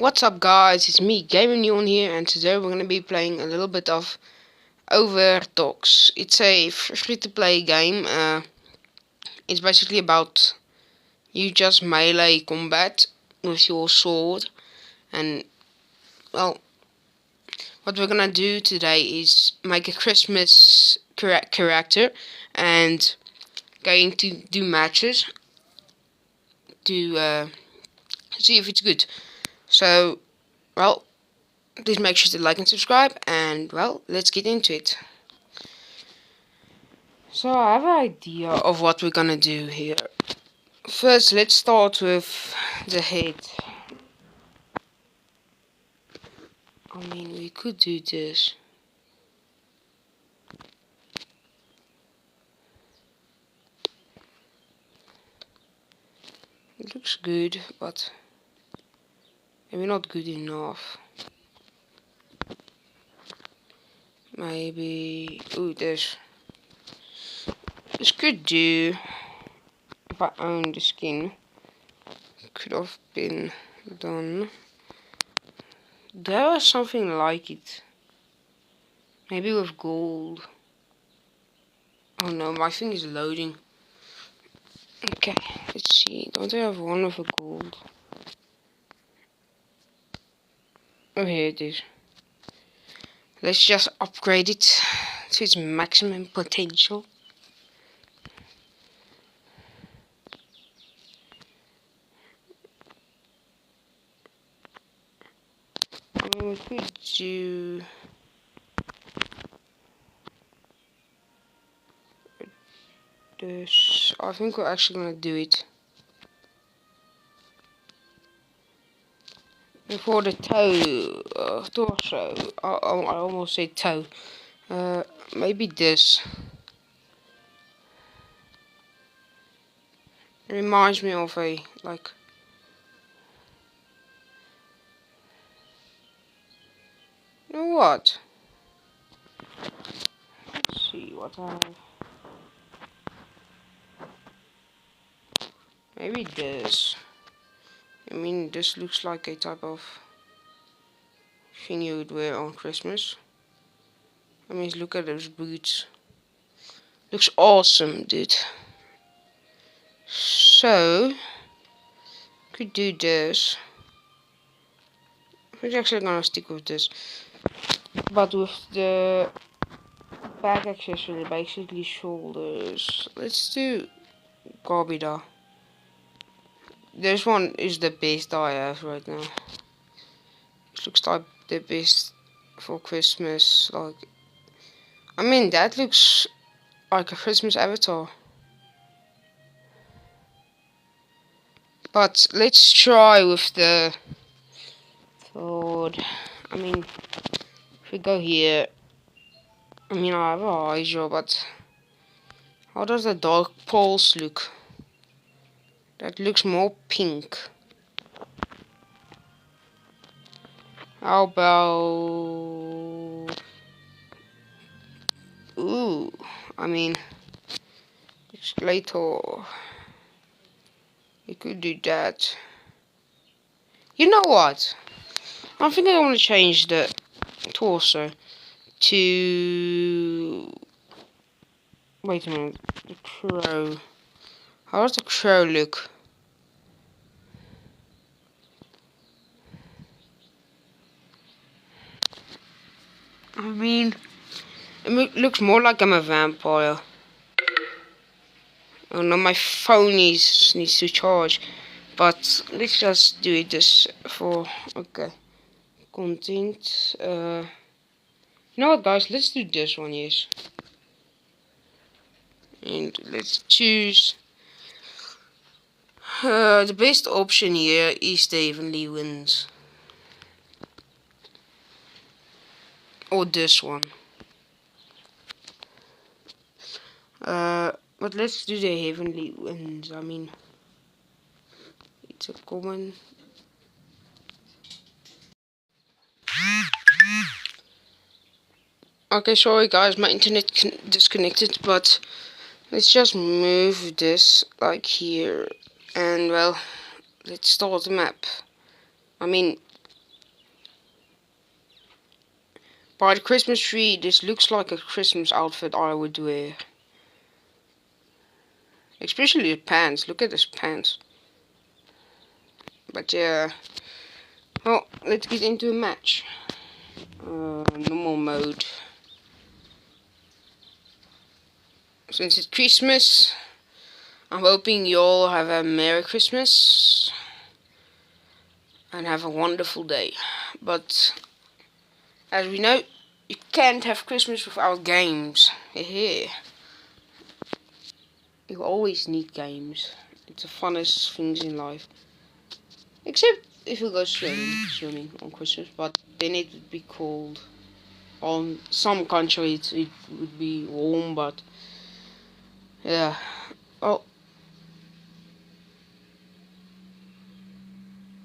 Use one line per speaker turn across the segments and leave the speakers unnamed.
What's up guys, it's me Gaming Neon here, and today we're gonna be playing a little bit of Overtox. It's a free to play game. It's basically about you just melee combat with your sword, and well, what we're gonna do today is make a Christmas character and going to do matches to see if it's good. So, well, please make sure to like and subscribe, and well, let's get into it. So I have an idea of what we're gonna do here. First, let's start with the head. I mean, we could do this. It looks good, but maybe not good enough. Maybe... Ooh, this could do. If I owned the skin, could have been done. There was something like it. Maybe with gold. Oh no, my thing is loading. Okay, let's see. Don't I have one with a gold? Oh, here it is. Let's just upgrade it to its maximum potential. I mean, we could do this. I think we're actually gonna do it. And for the torso, I almost said toe. Maybe this. It reminds me of a, like... You know what? Let's see what I have. Maybe this. I mean, this looks like a type of thing you would wear on Christmas. I mean, look at those boots. Looks awesome, dude. So, could do this. I'm actually gonna stick with this. But with the back accessory, basically shoulders. Let's do Garbida. This one is the best I have right now. It looks like the best for Christmas. Like, I mean, that looks like a Christmas avatar. But let's try with the sword. I mean, if we go here, I mean, I have a Hydra, but how does the Dark Pulse look? That looks more pink. How about... Ooh, I mean, it's later. You could do that. You know what? I think I want to change the torso to... Wait a minute. The crow. How does the crow look? I mean, it looks more like I'm a vampire. Oh no, my phone needs to charge. But let's just do it this for... Okay. Content. You know what, guys? Let's do this one, yes. And let's choose... the best option here is the Heavenly Winds. Or this one. But let's do the Heavenly Winds. I mean, it's a common. Okay, sorry guys, my internet disconnected, but let's just move this like here, and well, let's start the map. I mean, By the Christmas tree, this looks like a Christmas outfit I would wear. Especially the pants. Look at this pants. But yeah. Well, let's get into a match. Normal mode. Since it's Christmas, I'm hoping you all have a Merry Christmas and have a wonderful day. But as we know, you can't have Christmas without games. Hehe. You always need games. It's the funnest things in life. Except if you go swimming on Christmas, but then it would be cold. On some countries it would be warm, but yeah. Oh,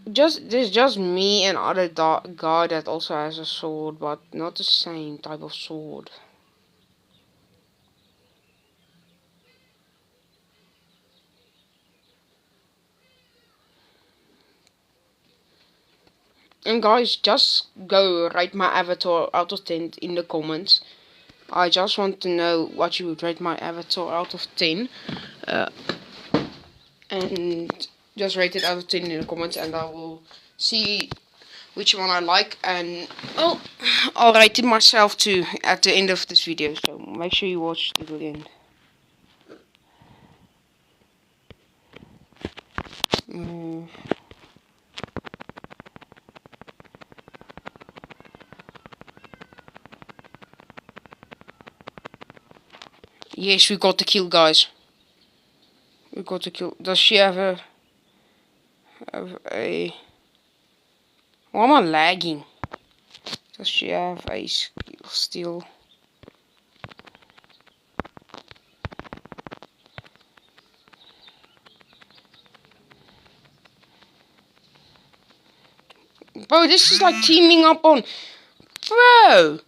there's just me and other guy that also has a sword, but not the same type of sword. And guys, just go rate my avatar out of 10 in the comments. I just want to know what you would rate my avatar out of 10. And just rate it out of 10 in the comments, and I will see which one I like, and I'll rate it myself too at the end of this video, so make sure you watch to the end. Yes, we got the kill, guys. We got the kill. Does she have a... Why am I lagging? Does she have a skill still? Bro, this is like teaming up on... Bro!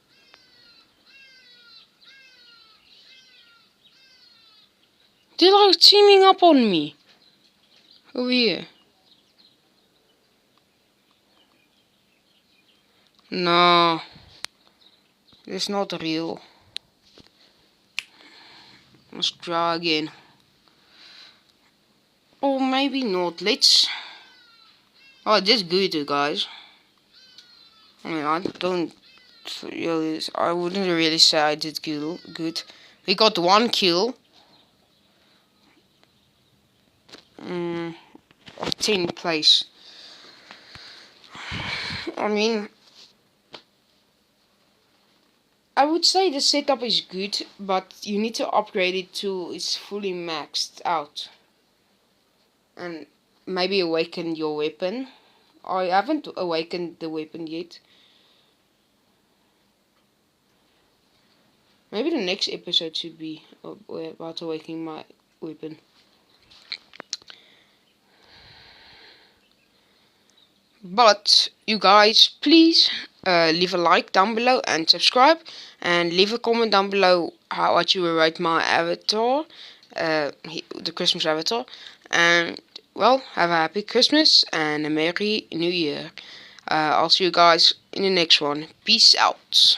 They're like teaming up on me. Over here. No. It's not real. Let's try again. Or maybe not. Let's... Oh, this good, guys. I mean, I don't really... I wouldn't really say I did good. We got one kill. 10th place. I mean... I would say the setup is good, but you need to upgrade it till it's fully maxed out. And maybe awaken your weapon. I haven't awakened the weapon yet. Maybe the next episode should be about awakening my weapon. But you guys, please leave a like down below and subscribe, and leave a comment down below what you will rate my avatar, the Christmas avatar. And well, have a happy Christmas and a Merry New Year. I'll see you guys in the next one. Peace out.